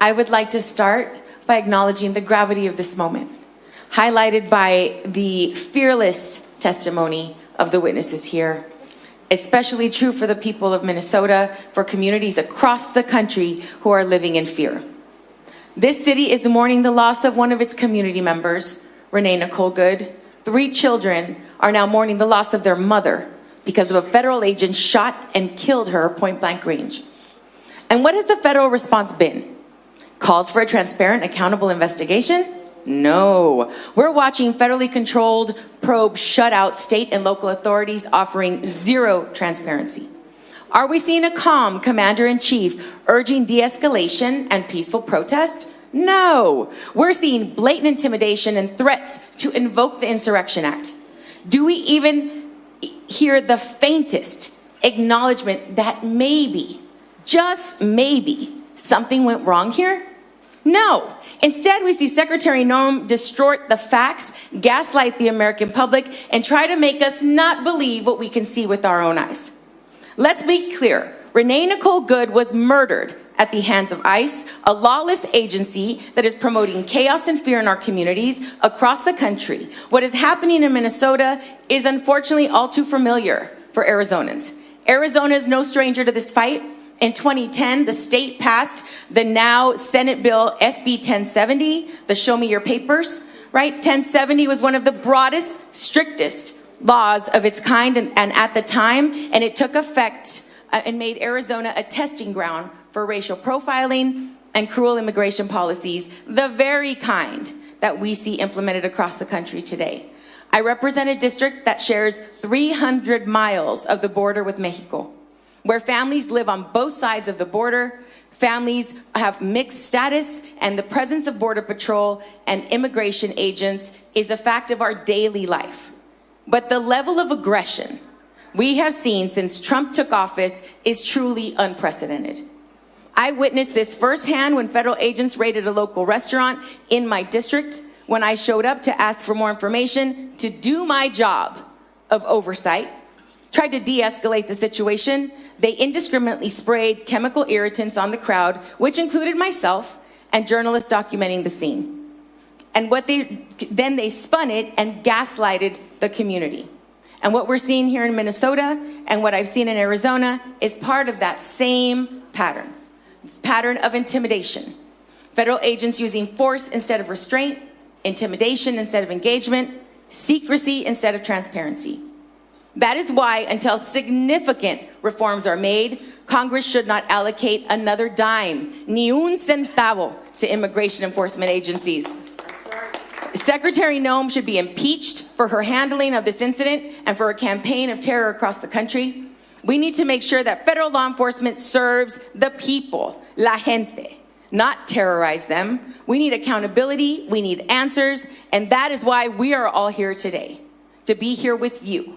I would like to start by acknowledging the gravity of this moment, highlighted by the fearless testimony of the witnesses here, especially true for the people of Minnesota, for communities across the country who are living in fear. This city is mourning the loss of one of its community members, Renee Nicole Good. 3 children are now mourning the loss of their mother because of a federal agent shot and killed her point blank range. And what has the federal response been? Calls for a transparent, accountable investigation? No. We're watching federally controlled probe shut out state and local authorities offering zero transparency. Are we seeing a calm commander-in-chief urging de-escalation and peaceful protest? No. We're seeing blatant intimidation and threats to invoke the Insurrection Act. Do we even hear the faintest acknowledgement that maybe, just maybe, something went wrong here? No. Instead, we see Secretary Noem distort the facts, gaslight the American public, and try to make us not believe what we can see with our own eyes. Let's be clear. Renee Nicole Good was murdered at the hands of ICE, a lawless agency that is promoting chaos and fear in our communities across the country. What is happening in Minnesota is unfortunately all too familiar for Arizonans. Arizona is no stranger to this fight. In 2010, the state passed the now Senate bill SB 1070, the Show Me Your Papers, right? 1070 was one of the broadest, strictest laws of its kind and at the time, and it took effect and made Arizona a testing ground for racial profiling and cruel immigration policies, the very kind that we see implemented across the country today. I represent a district that shares 300 miles of the border with Mexico, where families live on both sides of the border, families have mixed status, and the presence of Border Patrol and immigration agents is a fact of our daily life. But the level of aggression we have seen since Trump took office is truly unprecedented. I witnessed this firsthand when federal agents raided a local restaurant in my district when I showed up to ask for more information to do my job of oversight, tried to de-escalate the situation. They indiscriminately sprayed chemical irritants on the crowd, which included myself and journalists documenting the scene. And then they spun it and gaslighted the community. And what we're seeing here in Minnesota and what I've seen in Arizona is part of that same pattern. It's a pattern of intimidation. Federal agents using force instead of restraint, intimidation instead of engagement, secrecy instead of transparency. That is why, until significant reforms are made, Congress should not allocate another dime, ni un centavo, to immigration enforcement agencies. Secretary Noem should be impeached for her handling of this incident and for a campaign of terror across the country. We need to make sure that federal law enforcement serves the people, la gente, not terrorize them. We need accountability, we need answers, and that is why we are all here today, to be here with you.